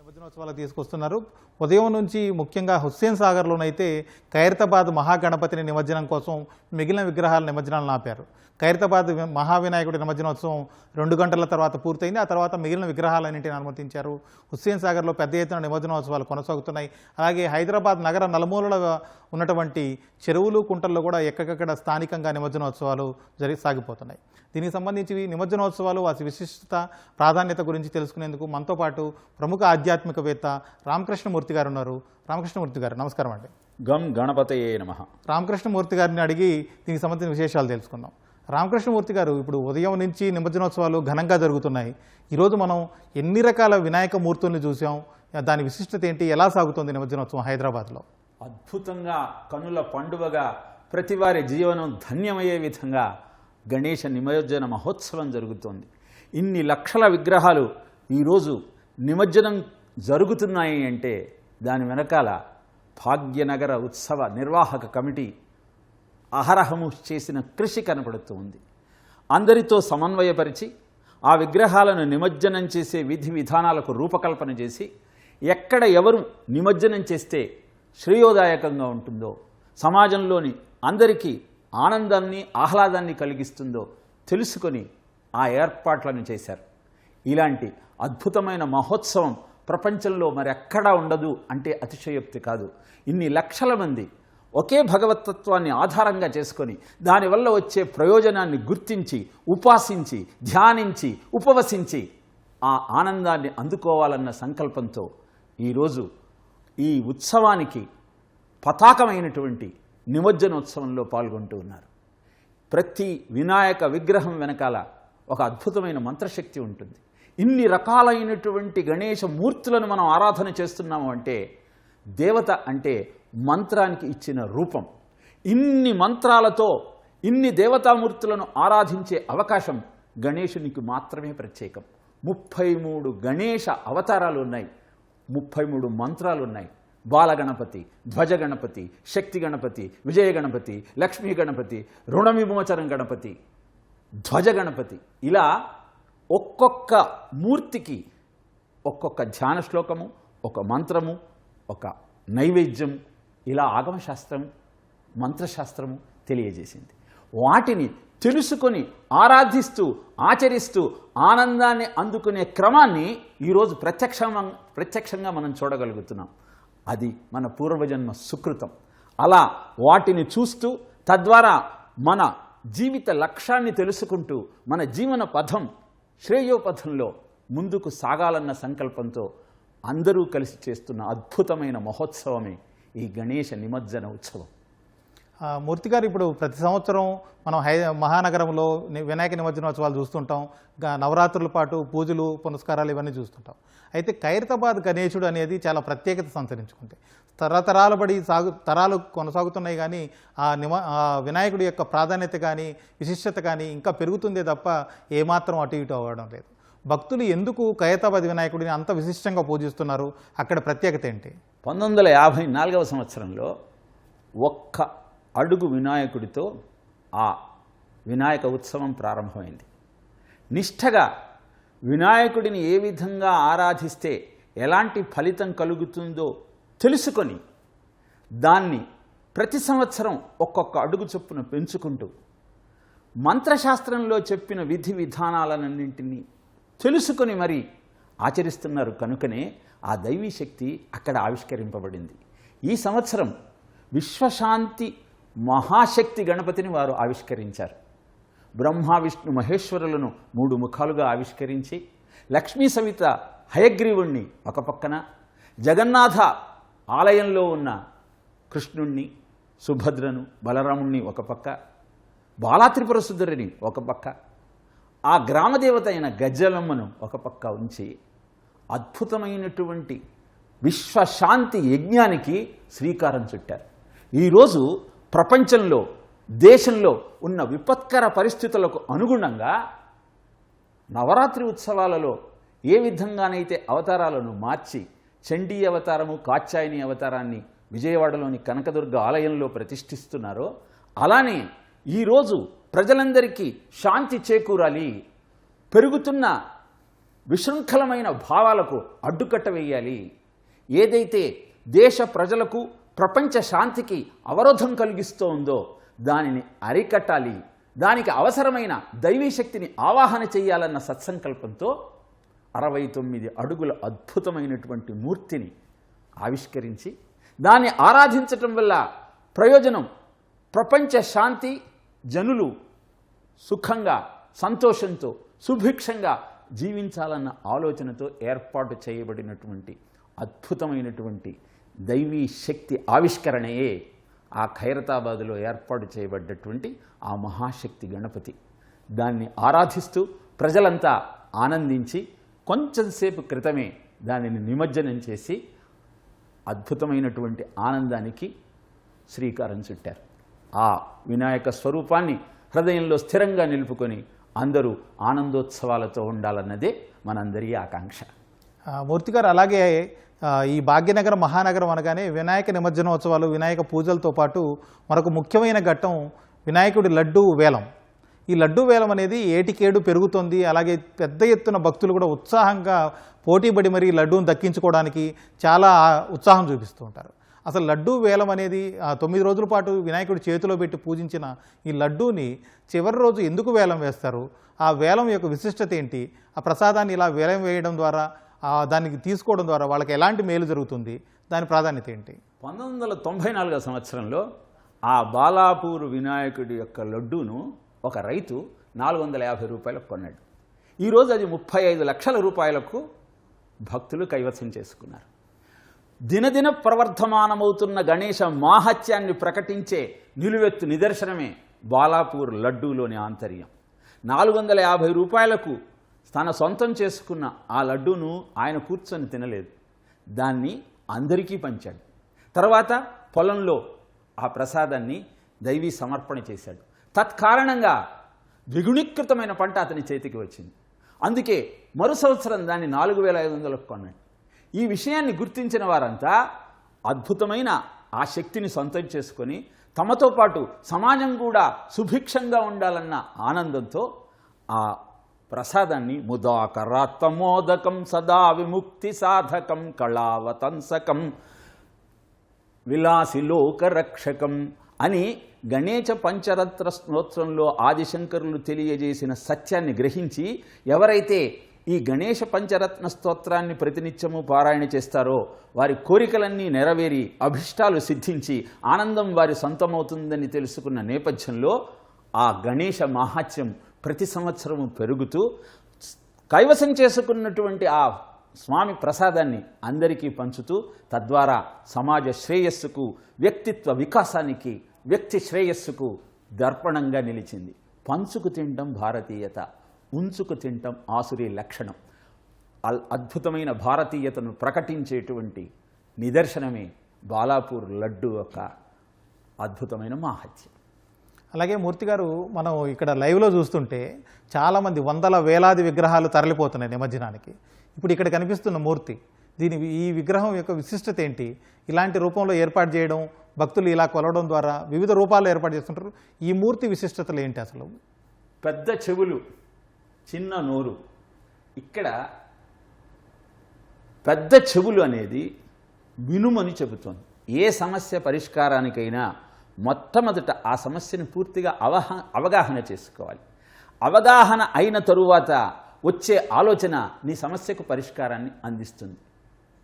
నిమజ్జనోత్సవాలకు తీసుకొస్తున్నారు. ఉదయం నుంచి ముఖ్యంగా హుస్సేన్ సాగర్లోనైతే ఖైరతాబాద్ మహాగణపతిని నిమజ్జనం కోసం మిగిలిన విగ్రహాల నిమజ్జనాలను ఆపారు. ఖైరతాబాద్ మహావినాయకుడి నిమజ్జనోత్సవం 2 గంటల తర్వాత పూర్తయింది. ఆ తర్వాత మిగిలిన విగ్రహాలన్నింటినీ అనుమతించారు. హుస్సేన్ సాగర్లో పెద్ద ఎత్తున నిమజ్జనోత్సవాలు కొనసాగుతున్నాయి. అలాగే హైదరాబాద్ నగర నలుమూలల ఉన్నటువంటి చెరువులు, కుంటల్లో కూడా ఎక్కడెక్కడ స్థానికంగా నిమజ్జనోత్సవాలు సాగిపోతున్నాయి. దీనికి సంబంధించి నిమజ్జనోత్సవాలు వాటి విశిష్టత, ప్రాధాన్యత గురించి తెలుసుకునేందుకు మనతో పాటు ప్రముఖ ఆధ్యాత్మికవేత్త రామకృష్ణమూర్తి గారు ఉన్నారు. రామకృష్ణమూర్తి గారు నమస్కారం అండి. గం గణపతయే నమః. రామకృష్ణమూర్తి గారిని అడిగి దీనికి సంబంధించిన విశేషాలు తెలుసుకుందాం. రామకృష్ణమూర్తి గారు, ఇప్పుడు ఉదయం నుంచి నిమజ్జనోత్సవాలు ఘనంగా జరుగుతున్నాయి. ఈరోజు మనం ఎన్ని రకాల వినాయక మూర్తుల్ని చూసాం, దాని విశిష్టత ఏంటి, ఎలా సాగుతుంది నిమజ్జనోత్సవం హైదరాబాద్లో? అద్భుతంగా కనుల పండువగా ప్రతివారి జీవనం ధన్యమయ్యే విధంగా గణేష నిమజ్జన మహోత్సవం జరుగుతోంది. ఇన్ని లక్షల విగ్రహాలు ఈరోజు నిమజ్జనం జరుగుతున్నాయి అంటే దాని వెనకాల భాగ్యనగర ఉత్సవ నిర్వాహక కమిటీ అహరహము చేసిన కృషి కనపడుతూ ఉంది. అందరితో సమన్వయపరిచి ఆ విగ్రహాలను నిమజ్జనం చేసే విధి విధానాలకు రూపకల్పన చేసి ఎక్కడ ఎవరు నిమజ్జనం చేస్తే శ్రేయోదాయకంగా ఉంటుందో, సమాజంలోని అందరికీ ఆనందాన్ని ఆహ్లాదాన్ని కలిగిస్తుందో తెలుసుకొని ఆ ఏర్పాట్లను చేశారు. ఇలాంటి అద్భుతమైన మహోత్సవం ప్రపంచంలో మరెక్కడా ఉండదు అంటే అతిశయోక్తి కాదు. ఇన్ని లక్షల మంది ఒకే భగవతత్వాన్ని ఆధారంగా చేసుకొని దానివల్ల వచ్చే ప్రయోజనాన్ని గుర్తించి, ఉపాసించి, ధ్యానించి, ఉపవసించి ఆ ఆనందాన్ని అందుకోవాలన్న సంకల్పంతో ఈరోజు ఈ ఉత్సవానికి పతాకమైనటువంటి నిమజ్జనోత్సవంలో పాల్గొంటూ ఉన్నారు. ప్రతి వినాయక విగ్రహం వెనకాల ఒక అద్భుతమైన మంత్రశక్తి ఉంటుంది. ఇన్ని రకాలైనటువంటి గణేష మూర్తులను మనం ఆరాధన చేస్తున్నాము అంటే దేవత అంటే మంత్రానికి ఇచ్చిన రూపం. ఇన్ని మంత్రాలతో ఇన్ని దేవతామూర్తులను ఆరాధించే అవకాశం గణేశునికి మాత్రమే ప్రత్యేకం. 33 గణేష అవతారాలు ఉన్నాయి, 33 మంత్రాలు ఉన్నాయి. బాలగణపతి, ధ్వజ గణపతి, శక్తి గణపతి, విజయ గణపతి, లక్ష్మీ గణపతి, రుణ విమోచనం గణపతి, ధ్వజ గణపతి. ఇలా ఒక్కొక్క మూర్తికి ఒక్కొక్క ధ్యాన శ్లోకము, ఒక మంత్రము, ఒక నైవేద్యం, ఇలా ఆగమశాస్త్రం, మంత్రశాస్త్రము తెలియజేసింది. వాటిని తెలుసుకొని ఆరాధిస్తూ ఆచరిస్తూ ఆనందాన్ని అందుకునే క్రమాన్ని ఈరోజు ప్రత్యక్షంగా మనం చూడగలుగుతున్నాం. అది మన పూర్వజన్మ సుకృతం. అలా వాటిని చూస్తూ తద్వారా మన జీవిత లక్ష్యాన్ని తెలుసుకుంటూ మన జీవన పథం శ్రేయోపథంలో ముందుకు సాగాలన్న సంకల్పంతో అందరూ కలిసి చేస్తున్న అద్భుతమైన మహోత్సవమే ఈ గణేష నిమజ్జన ఉత్సవం. మూర్తి గారు, ఇప్పుడు ప్రతి సంవత్సరం మనం మహానగరంలో వినాయక నిమజ్జనోత్సవాలు చూస్తుంటాం. నవరాత్రుల పాటు పూజలు, పునస్కారాలు ఇవన్నీ చూస్తుంటాం. అయితే ఖైరతాబాద్ గణేశుడు అనేది చాలా ప్రత్యేకత సంతరించుకుంది. తరాలు కొనసాగుతున్నాయి, కానీ ఆ వినాయకుడి యొక్క ప్రాధాన్యత కానీ విశిష్టత కానీ ఇంకా పెరుగుతుందే తప్ప ఏమాత్రం అటు ఇటు అవ్వడం లేదు. భక్తులు ఎందుకు ఖైరతాబాద్ వినాయకుడిని అంత విశిష్టంగా పూజిస్తున్నారు? అక్కడ ప్రత్యేకత ఏంటి? 1954వ సంవత్సరంలో ఒక్క అడుగు వినాయకుడితో ఆ వినాయక ఉత్సవం ప్రారంభమైంది. నిష్ఠగా వినాయకుడిని ఏ విధంగా ఆరాధిస్తే ఎలాంటి ఫలితం కలుగుతుందో తెలుసుకొని దాన్ని ప్రతి సంవత్సరం ఒక్కొక్క అడుగు చొప్పున పెంచుకుంటూ మంత్రశాస్త్రంలో చెప్పిన విధి విధానాలన్నింటినీ తెలుసుకొని మరి ఆచరిస్తున్నారు. కనుకనే ఆ దైవీ శక్తి అక్కడ ఆవిష్కరింపబడింది. ఈ సంవత్సరం విశ్వశాంతి మహాశక్తి గణపతిని వారు ఆవిష్కరించారు. బ్రహ్మ విష్ణు మహేశ్వరులను 3 ముఖాలుగా ఆవిష్కరించి లక్ష్మీ సవిత హయగ్రీవుణ్ణి ఒక పక్కన, జగన్నాథ ఆలయంలో ఉన్న కృష్ణుణ్ణి, సుభద్రను, బలరాముణ్ణి ఒక పక్క, బాలాత్రిపుర సుందరిని ఒక పక్క, ఆ గ్రామదేవత అయిన గజ్జలమ్మను ఒక పక్క ఉంచి అద్భుతమైనటువంటి విశ్వశాంతి యజ్ఞానికి శ్రీకారం చుట్టారు. ఈరోజు ప్రపంచంలో, దేశంలో ఉన్న విపత్కర పరిస్థితులకు అనుగుణంగా నవరాత్రి ఉత్సవాలలో ఏ విధంగానైతే అవతారాలను మార్చి చండీ అవతారము, కాత్యాయని అవతారాన్ని విజయవాడలోని కనకదుర్గ ఆలయంలో ప్రతిష్ఠిస్తున్నారో అలానే ఈరోజు ప్రజలందరికీ శాంతి చేకూరాలి, పెరుగుతున్న విశృంఖలమైన భావాలకు అడ్డుకట్ట వేయాలి. ఏదైతే దేశ ప్రజలకు ప్రపంచ శాంతికి అవరోధం కలిగిస్తూ ఉందో దానిని అరికట్టాలి, దానికి అవసరమైన దైవీ శక్తిని ఆవాహన చేయాలన్న సత్సంకల్పంతో 69 అడుగుల అద్భుతమైనటువంటి మూర్తిని ఆవిష్కరించి దాన్ని ఆరాధించటం వల్ల ప్రయోజనం ప్రపంచ శాంతి, జనులు సుఖంగా సంతోషంతో సుభిక్షంగా జీవించాలన్న ఆలోచనతో ఏర్పాటు చేయబడినటువంటి అద్భుతమైనటువంటి దైవీ శక్తి ఆవిష్కరణయే ఆ ఖైరతాబాదులో ఏర్పాటు చేయబడ్డటువంటి ఆ మహాశక్తి గణపతి. దాన్ని ఆరాధిస్తూ ప్రజలంతా ఆనందించి కొంచెంసేపు క్రితమే దానిని నిమజ్జనం చేసి అద్భుతమైనటువంటి ఆనందానికి శ్రీకారం చుట్టారు. ఆ వినాయక స్వరూపాన్ని హృదయంలో స్థిరంగా నిలుపుకొని అందరూ ఆనందోత్సవాలతో ఉండాలన్నదే మనందరి ఆకాంక్ష. మూర్తి గారు, అలాగే ఈ భాగ్యనగరం మహానగరం అనగానే వినాయక నిమజ్జనోత్సవాలు, వినాయక పూజలతో పాటు మరొక ముఖ్యమైన ఘట్టం వినాయకుడి లడ్డూ వేలం. ఈ లడ్డూ వేలం అనేది ఏటికేడు పెరుగుతోంది. అలాగే పెద్ద ఎత్తున భక్తులు కూడా ఉత్సాహంగా పోటీపడి మరీ లడ్డూని దక్కించుకోవడానికి చాలా ఉత్సాహం చూపిస్తూ ఉంటారు. అసలు లడ్డూ వేలం అనేది 9 రోజుల పాటు వినాయకుడి చేతిలో పెట్టి పూజించిన ఈ లడ్డూని చివరి రోజు ఎందుకు వేలం వేస్తారు? ఆ వేలం యొక్క విశిష్టత ఏంటి? ఆ ప్రసాదాన్ని ఇలా వేలం వేయడం ద్వారా, దానికి తీసుకోవడం ద్వారా వాళ్ళకి ఎలాంటి మేలు జరుగుతుంది? దాని ప్రాధాన్యత ఏంటి? 1994 సంవత్సరంలో ఆ బాలాపూర్ వినాయకుడి యొక్క లడ్డూను ఒక రైతు 450 రూపాయలకు కొన్నాడు. ఈరోజు అది 35 లక్షల రూపాయలకు భక్తులు కైవసం చేసుకున్నారు. దినదిన ప్రవర్ధమానమవుతున్న గణేశ మాహత్యాన్ని ప్రకటించే నిలువెత్తు నిదర్శనమే బాలాపూర్ లడ్డూలోని ఆంతర్యం. 450 రూపాయలకు తన సొంతం చేసుకున్న ఆ లడ్డూను ఆయన కూర్చొని తినలేదు, దాన్ని అందరికీ పంచాడు. తర్వాత పొలంలో ఆ ప్రసాదాన్ని దైవీ సమర్పణ చేశాడు. తత్కారణంగా ద్విగుణీకృతమైన పంట అతని చేతికి వచ్చింది. అందుకే మరు సంవత్సరం దాన్ని 4500కు కొన్నాడు. ఈ విషయాన్ని గుర్తించిన వారంతా అద్భుతమైన ఆ శక్తిని సొంతం చేసుకొని తమతో పాటు సమాజం కూడా సుభిక్షంగా ఉండాలన్న ఆనందంతో ఆ ప్రసాదాన్ని ముదాకరాత్మోదకం సదా విముక్తి సాధకం కళావతంసకం విలాసిలోకరక్షకం అని గణేశ పంచరత్న స్తోత్రంలో ఆదిశంకరులు తెలియజేసిన సత్యాన్ని గ్రహించి ఎవరైతే ఈ గణేశ పంచరత్న స్తోత్రాన్ని ప్రతినిత్యము పారాయణ చేస్తారో వారి కోరికలన్నీ నెరవేరి అభిష్టాలు సిద్ధించి ఆనందం వారి సొంతమవుతుందని తెలుసుకున్న నేపథ్యంలో ఆ గణేశ మాహాత్యం ప్రతి సంవత్సరము పెరుగుతూ కైవసం చేసుకున్నటువంటి ఆ స్వామి ప్రసాదాన్ని అందరికీ పంచుతూ తద్వారా సమాజ శ్రేయస్సుకు, వ్యక్తిత్వ వికాసానికి, వ్యక్తి శ్రేయస్సుకు దర్పణంగా నిలిచింది. పంచుకు తినటం భారతీయత, ఉంచుకు తినటం ఆసురీ లక్షణం. అద్భుతమైన భారతీయతను ప్రకటించేటువంటి నిదర్శనమే బాలాపూర్ లడ్డు యొక్క అద్భుతమైన మాహత్యం. అలాగే మూర్తి గారు, మనం ఇక్కడ లైవ్లో చూస్తుంటే చాలామంది వందల వేలాది విగ్రహాలు తరలిపోతున్నాయి నిమజ్జనానికి. ఇప్పుడు ఇక్కడ కనిపిస్తున్న మూర్తి, ఈ విగ్రహం యొక్క విశిష్టత ఏంటి? ఇలాంటి రూపంలో ఏర్పాటు చేయడం, భక్తులు ఇలా కొలవడం ద్వారా వివిధ రూపాల్లో ఏర్పాటు చేస్తుంటారు. ఈ మూర్తి విశిష్టతలు ఏంటి అసలు? పెద్ద చెవులు, చిన్న నోరు. ఇక్కడ పెద్ద చెవులు అనేది వినుమని చెబుతోంది. ఏ సమస్య పరిష్కారానికైనా మొట్టమొదట ఆ సమస్యను పూర్తిగా అవగాహన చేసుకోవాలి. అవగాహన అయిన తరువాత వచ్చే ఆలోచన నీ సమస్యకు పరిష్కారాన్ని అందిస్తుంది.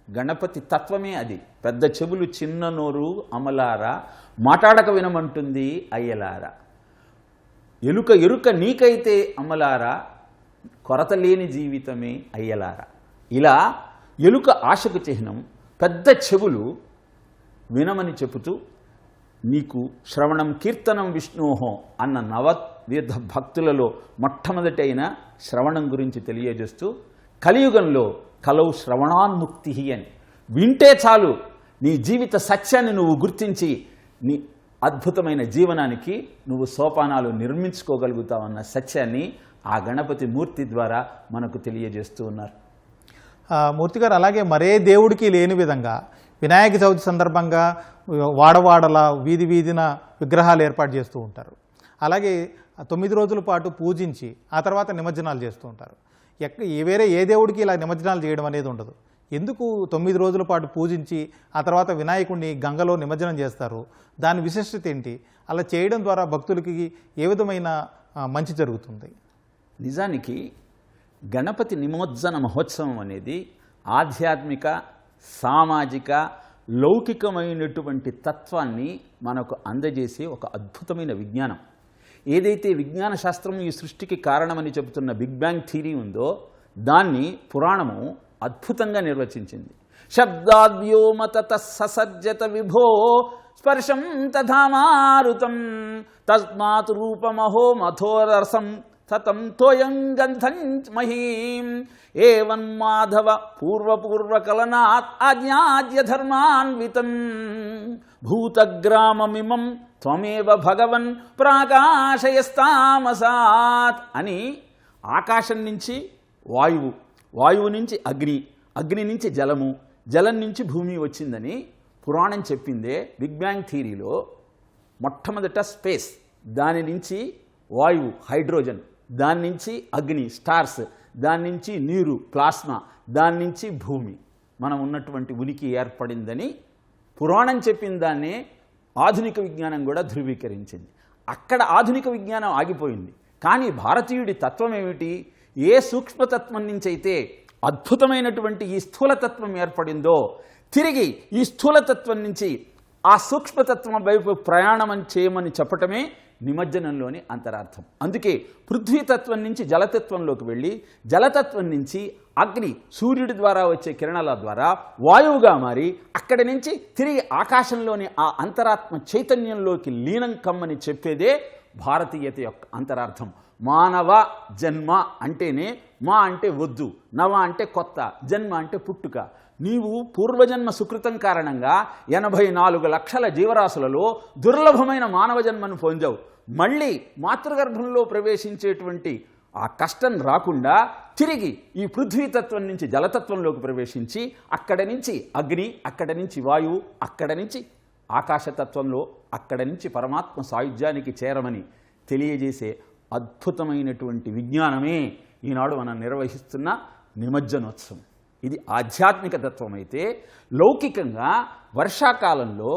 గణపతి తత్వమే అది. పెద్ద చెవులు, చిన్న నోరు అమలారా, మాట్లాడక వినమంటుంది అయ్యలారా. ఎరుక నీకైతే అమలారా, కొరత లేని జీవితమే అయ్యలారా. ఇలా ఎలుక ఆశకు చిహ్నం, పెద్ద చెవులు వినమని చెబుతూ నీకు శ్రవణం కీర్తనం విష్ణోహో అన్న నవవిధ భక్తులలో మొట్టమొదటి అయిన శ్రవణం గురించి తెలియజేస్తూ కలియుగంలో కలవు శ్రవణాన్ముక్తి అని, వింటే చాలు నీ జీవిత సత్యాన్ని నువ్వు గుర్తించి నీ అద్భుతమైన జీవనానికి నువ్వు సోపానాలు నిర్మించుకోగలుగుతావన్న సత్యాన్ని ఆ గణపతి మూర్తి ద్వారా మనకు తెలియజేస్తూ ఉన్నారు. మూర్తి గారు, అలాగే మరే దేవుడికి లేని విధంగా వినాయక చవితి సందర్భంగా వాడవాడల వీధి వీధిన విగ్రహాలు ఏర్పాటు చేస్తూ ఉంటారు. అలాగే 9 రోజుల పాటు పూజించి ఆ తర్వాత నిమజ్జనాలు చేస్తూ ఉంటారు. వేరే ఏ దేవుడికి ఇలా నిమజ్జనాలు చేయడం అనేది ఉండదు. ఎందుకు 9 రోజుల పాటు పూజించి ఆ తర్వాత వినాయకుడిని గంగలో నిమజ్జనం చేస్తారు? దాని విశిష్టత ఏంటి? అలా చేయడం ద్వారా భక్తులకి ఏ విధమైన మంచి జరుగుతుంది? నిజానికి గణపతి నిమజ్జన మహోత్సవం అనేది ఆధ్యాత్మిక, సామాజిక, లౌకికమైనటువంటి తత్వాన్ని మనకు అందజేసే ఒక అద్భుతమైన విజ్ఞానం. ఏదైతే విజ్ఞాన శాస్త్రం ఈ సృష్టికి కారణమని చెబుతున్న బిగ్ బ్యాంగ్ థియరీ ఉందో దాన్ని పురాణము అద్భుతంగా నిర్వచించింది. శబ్దాద్వ్యోమత ససర్జత విభో స్పర్శం తథా మారుతం తస్మాత్ రూపమహో మథోరసం తతం తోయం గంధం మహీం ఏవం మాధవ పూర్వపూర్వకలనాత్ ఆజ్ఞాద్య ధర్మాన్వితం భూతగ్రామమిమం త్వమేవ భగవన్ ప్రాకాశయస్తామసాత్ అని ఆకాశం నుంచి వాయువు, వాయువు నుంచి అగ్ని, అగ్ని నుంచి జలము, జలం నుంచి భూమి వచ్చిందని పురాణం చెప్పిందే. బిగ్ బ్యాంగ్ థియరీలో మొట్టమొదట స్పేస్, దాని నుంచి వాయువు హైడ్రోజన్, దాని నుంచి అగ్ని స్టార్స్, దాని నుంచి నీరు ప్లాస్మా, దాని నుంచి భూమి మనం ఉన్నటువంటి ఉనికి ఏర్పడిందని పురాణం చెప్పిన దాన్నే ఆధునిక విజ్ఞానం కూడా ధృవీకరించింది. అక్కడ ఆధునిక విజ్ఞానం ఆగిపోయింది. కానీ భారతీయుడి తత్వం ఏమిటి? ఏ సూక్ష్మతత్వం నుంచి అయితే అద్భుతమైనటువంటి ఈ స్థూలతత్వం ఏర్పడిందో తిరిగి ఈ స్థూలతత్వం నుంచి ఆ సూక్ష్మతత్వం వైపు ప్రయాణం చేయమని చెప్పటమే నిమజ్జనంలోని అంతరార్థం. అందుకే పృథ్వీతత్వం నుంచి జలతత్వంలోకి వెళ్ళి జలతత్వం నుంచి అగ్ని సూర్యుడి ద్వారా వచ్చే కిరణాల ద్వారా వాయువుగా మారి అక్కడి నుంచి తిరిగి ఆకాశంలోని ఆ అంతరాత్మ చైతన్యంలోకి లీనం కమ్మని చెప్పేదే భారతీయత యొక్క అంతరార్థం. మానవ జన్మ అంటేనే మా అంటే వద్దు, నవ అంటే కొత్త, జన్మ అంటే పుట్టుక. నీవు పూర్వజన్మ సుకృతం కారణంగా 84 లక్షల జీవరాశులలో దుర్లభమైన మానవ జన్మను పొందావు. మళ్ళీ మాతృగర్భంలో ప్రవేశించేటువంటి ఆ కష్టం రాకుండా తిరిగి ఈ పృథ్వీతత్వం నుంచి జలతత్వంలోకి ప్రవేశించి అక్కడి నుంచి అగ్ని, అక్కడి నుంచి వాయువు, అక్కడి నుంచి ఆకాశతత్వంలో, అక్కడి నుంచి పరమాత్మ సాయుధ్యానికి చేరమని తెలియజేసే అద్భుతమైనటువంటి విజ్ఞానమే ఈనాడు మనం నిర్వహిస్తున్న నిమజ్జనోత్సవం. ఇది ఆధ్యాత్మిక తత్వం అయితే, లౌకికంగా వర్షాకాలంలో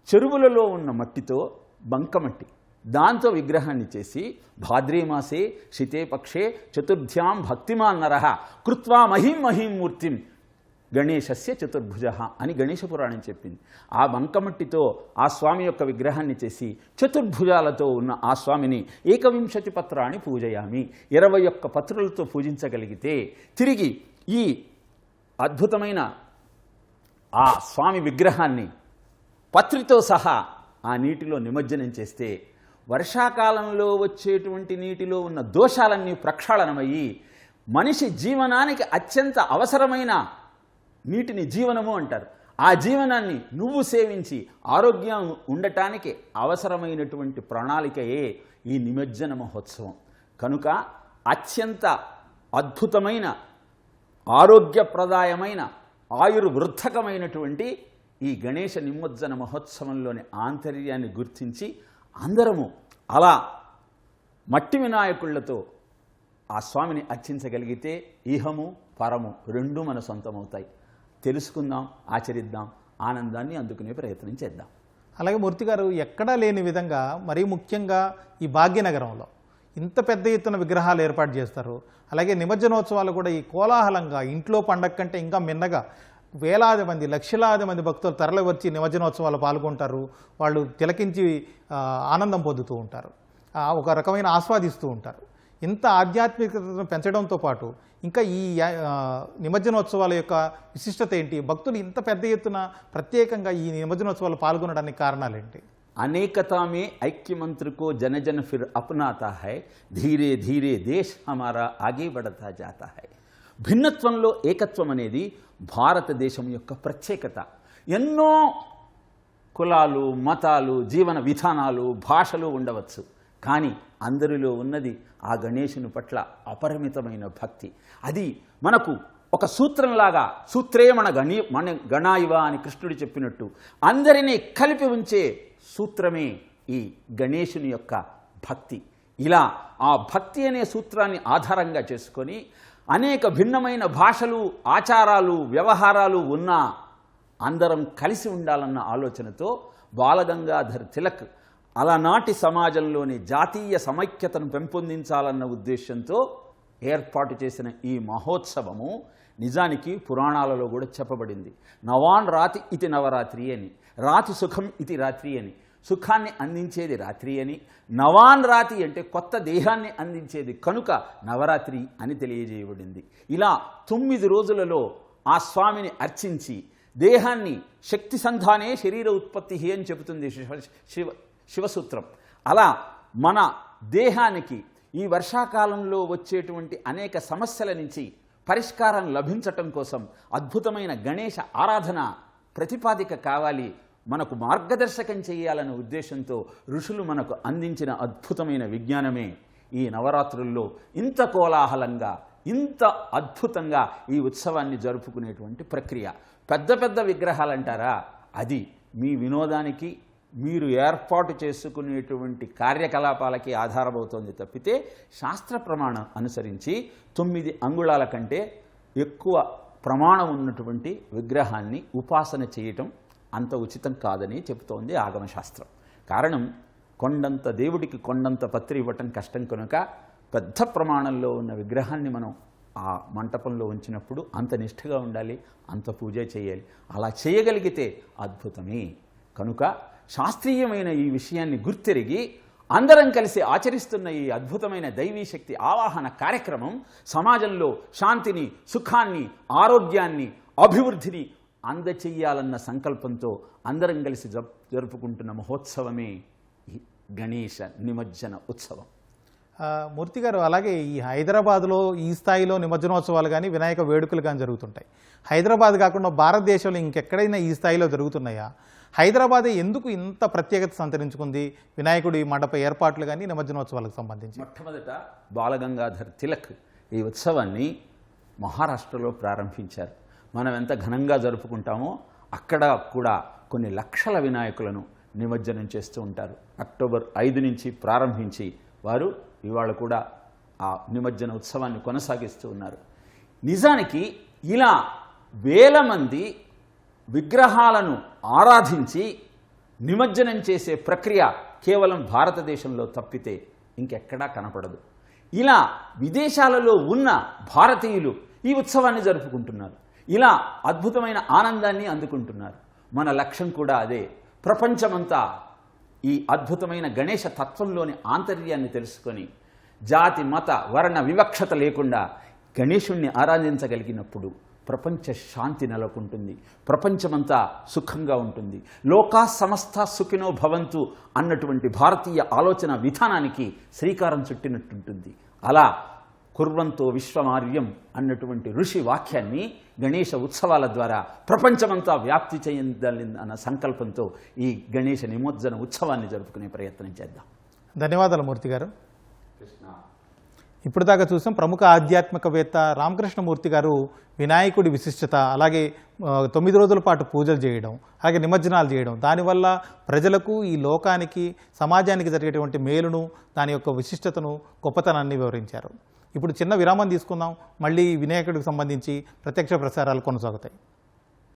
చెరువులలో ఉన్న మట్టితో బంకమట్టి దాంతో విగ్రహాన్ని చేసి భాద్రీమాసే శితే పక్షే చతుర్థ్యాం భక్తిమాన్ నరః కృత్వా మహీం మహీం మూర్తిం గణేశస్య చతుర్భుజ అని గణేశ పురాణం చెప్పింది. ఆ బంకమట్టితో ఆ స్వామి యొక్క విగ్రహాన్ని చేసి చతుర్భుజాలతో ఉన్న ఆ స్వామిని 21 పత్రాన్ని పూజయామి, 21 పత్రులతో పూజించగలిగితే తిరిగి ఈ అద్భుతమైన ఆ స్వామి విగ్రహాన్ని పత్రితో సహా ఆ నీటిలో నిమజ్జనం చేస్తే వర్షాకాలంలో వచ్చేటువంటి నీటిలో ఉన్న దోషాలన్నీ ప్రక్షాళనమయ్యి మనిషి జీవనానికి అత్యంత అవసరమైన నీటిని జీవనము అంటారు. ఆ జీవనాన్ని నువ్వు సేవించి ఆరోగ్యం ఉండటానికి అవసరమైనటువంటి ప్రణాళికయే ఈ నిమజ్జన మహోత్సవం. కనుక అత్యంత అద్భుతమైన ఆరోగ్యప్రదాయమైన ఆయుర్వృద్ధకమైనటువంటి ఈ గణేశ నిమజ్జన మహోత్సవంలోని ఆంతర్యాన్ని గుర్తించి అందరము అలా మట్టి వినాయకుళ్లతో ఆ స్వామిని అర్చించగలిగితే ఇహము పరము రెండూ మన సొంతమవుతాయి. తెలుసుకుందాం, ఆచరిద్దాం, ఆనందాన్ని అందుకునే ప్రయత్నం చేద్దాం. అలాగే మూర్తి గారు, ఎక్కడా లేని విధంగా మరీ ముఖ్యంగా ఈ భాగ్యనగరంలో ఇంత పెద్ద ఎత్తున విగ్రహాలు ఏర్పాటు చేస్తారు. అలాగే నిమజ్జనోత్సవాలు కూడా ఈ కోలాహలంగా ఇంట్లో పండగ కంటే ఇంకా మిన్నగా వేలాది మంది, లక్షలాది మంది భక్తులు తరలి వచ్చి నిమజ్జనోత్సవాలు పాల్గొంటారు. వాళ్ళు తిలకించి ఆనందం పొందుతూ ఉంటారు, ఒక రకమైన ఆస్వాదిస్తూ ఉంటారు. ఇంత ఆధ్యాత్మికతను పెంచడంతో పాటు ఇంకా ఈ నిమజ్జనోత్సవాల యొక్క విశిష్టత ఏంటి? భక్తులు ఇంత పెద్ద ఎత్తున ప్రత్యేకంగా ఈ నిమజ్జనోత్సవాలు పాల్గొనడానికి కారణాలు ఏంటి? अनेकता में ऐक्य मंत्र को जन जन फिर अपनाता है, धीरे धीरे देश हमारा आगे बढ़ता जाता है. భిన్నత్వంలో ఏకత్వం అనేది భారతదేశం యొక్క ప్రత్యేకత. ఎన్నో కులాలు, మతాలు, జీవన విధానాలు, భాషలు ఉండవచ్చు, కానీ అందరిలో ఉన్నది ఆ గణేశుని పట్ల అపరిమితమైన భక్తి. అది మనకు ఒక సూత్రంలాగా, సూత్రే మన గణాయివ అని కృష్ణుడు చెప్పినట్టు అందరినీ కలిపి ఉంచే సూత్రమే ఈ గణేశుని యొక్క భక్తి. ఇలా ఆ భక్తి అనే సూత్రాన్ని ఆధారంగా చేసుకొని అనేక భిన్నమైన భాషలు, ఆచారాలు, వ్యవహారాలు ఉన్నా అందరం కలిసి ఉండాలన్న ఆలోచనతో బాలగంగాధర్ తిలక్ అలనాటి సమాజంలోని జాతీయ సమైక్యతను పెంపొందించాలన్న ఉద్దేశంతో ఏర్పాటు చేసిన ఈ మహోత్సవము నిజానికి పురాణాలలో కూడా చెప్పబడింది. నవాన్ రాతి ఇది నవరాత్రి అని, రాతి సుఖం ఇది రాత్రి అని, సుఖాన్ని అందించేది రాత్రి అని, నవాన్ రాతి అంటే కొత్త దేహాన్ని అందించేది కనుక నవరాత్రి అని తెలియజేయబడింది. ఇలా 9 రోజులలో ఆ స్వామిని అర్చించి దేహాన్ని శక్తి సంధానే శరీర ఉత్పత్తి అని చెబుతుంది శివసూత్రం. అలా మన దేహానికి ఈ వర్షాకాలంలో వచ్చేటువంటి అనేక సమస్యల నుంచి పరిష్కారం లభించటం కోసం అద్భుతమైన గణేశ ఆరాధన ప్రతిపాదిక కావాలి, మనకు మార్గదర్శకం చేయాలనే ఉద్దేశంతో ఋషులు మనకు అందించిన అద్భుతమైన విజ్ఞానమే ఈ నవరాత్రుల్లో ఇంత కోలాహలంగా, ఇంత అద్భుతంగా ఈ ఉత్సవాన్ని జరుపుకునేటువంటి ప్రక్రియ. పెద్ద పెద్ద విగ్రహాలంటారా, అది మీ వినోదానికి మీరు ఏర్పాటు చేసుకునేటువంటి కార్యకలాపాలకి ఆధారమవుతోంది తప్పితే శాస్త్ర ప్రమాణం అనుసరించి 9 అంగుళాల కంటే ఎక్కువ ప్రమాణం ఉన్నటువంటి విగ్రహాన్ని ఉపాసన చేయటం అంత ఉచితం కాదని చెబుతోంది ఆగమశాస్త్రం. కారణం, కొండంత దేవుడికి కొండంత పత్రి ఇవ్వటం కష్టం కనుక పెద్ద ప్రమాణంలో ఉన్న విగ్రహాన్ని మనం ఆ మంటపంలో ఉంచినప్పుడు అంత నిష్ఠగా ఉండాలి, అంత పూజ చేయాలి. అలా చేయగలిగితే అద్భుతమే. కనుక శాస్త్రీయమైన ఈ విషయాన్ని గుర్తెరిగి అందరం కలిసి ఆచరిస్తున్న ఈ అద్భుతమైన దైవీ శక్తి ఆవాహన కార్యక్రమం సమాజంలో శాంతిని, సుఖాన్ని, ఆరోగ్యాన్ని, అభివృద్ధిని అందచెయ్యాలన్న సంకల్పంతో అందరం కలిసి జరుపుకుంటున్న మహోత్సవమే ఈ గణేశ నిమజ్జన ఉత్సవం. మూర్తి గారు, అలాగే ఈ హైదరాబాద్లో ఈ స్థాయిలో నిమజ్జనోత్సవాలు కానీ వినాయక వేడుకలు కానీ జరుగుతుంటాయి. హైదరాబాద్ కాకుండా భారతదేశంలో ఇంకెక్కడైనా ఈ స్థాయిలో జరుగుతున్నాయా? హైదరాబాదే ఎందుకు ఇంత ప్రత్యేకత సంతరించుకుంది వినాయకుడి మండప ఏర్పాట్లు కానీ నిమజ్జనోత్సవాలకు సంబంధించి? మొట్టమొదట బాలగంగాధర్ తిలక్ ఈ ఉత్సవాన్ని మహారాష్ట్రలో ప్రారంభించారు. మనం ఎంత ఘనంగా జరుపుకుంటామో అక్కడ కూడా కొన్ని లక్షల వినాయకులను నిమజ్జనం చేస్తూ ఉంటారు. అక్టోబర్ 5 నుంచి ప్రారంభించి వారు ఇవాళ కూడా ఆ నిమజ్జన ఉత్సవాన్ని కొనసాగిస్తూ ఉన్నారు. నిజానికి ఇలా వేల మంది విగ్రహాలను ఆరాధించి నిమజ్జనం చేసే ప్రక్రియ కేవలం భారతదేశంలో తప్పితే ఇంకెక్కడా కనపడదు. ఇలా విదేశాలలో ఉన్న భారతీయులు ఈ ఉత్సవాన్ని జరుపుకుంటున్నారు, ఇలా అద్భుతమైన ఆనందాన్ని అందుకుంటున్నారు. మన లక్ష్యం కూడా అదే. ప్రపంచమంతా ఈ అద్భుతమైన గణేశ తత్వంలోని ఆంతర్యాన్ని తెలుసుకొని జాతి, మత, వర్ణ వివక్షత లేకుండా గణేశుణ్ణి ఆరాధించగలిగినప్పుడు ప్రపంచ శాంతి నెలకొంటుంది, ప్రపంచమంతా సుఖంగా ఉంటుంది. లోకా సమస్త సుఖినో భవంతు అన్నటువంటి భారతీయ ఆలోచన విధానానికి శ్రీకారం చుట్టినట్టుంటుంది. అలా కుర్వంతో విశ్వమార్యం అన్నటువంటి ఋషి వాక్యాన్ని గణేశ ఉత్సవాల ద్వారా ప్రపంచమంతా వ్యాప్తి చేయాలన్న సంకల్పంతో ఈ గణేశ నిమజ్జన ఉత్సవాన్ని జరుపుకునే ప్రయత్నం చేద్దాం. ధన్యవాదాలు మూర్తి గారు. కృష్ణ, ఇప్పుడు దాకా చూసాం ప్రముఖ ఆధ్యాత్మికవేత్త రామకృష్ణమూర్తి గారు వినాయకుడి విశిష్టత, అలాగే 9 రోజుల పాటు పూజలు చేయడం, అలాగే నిమజ్జనాలు చేయడం, దానివల్ల ప్రజలకు, ఈ లోకానికి, సమాజానికి జరిగేటువంటి మేలును, దాని యొక్క విశిష్టతను, గొప్పతనాన్ని వివరించారు. ఇప్పుడు చిన్న విరామం తీసుకుందాం. మళ్ళీ వినాయకుడికి సంబంధించి ప్రత్యక్ష ప్రసారాలు కొనసాగుతాయి.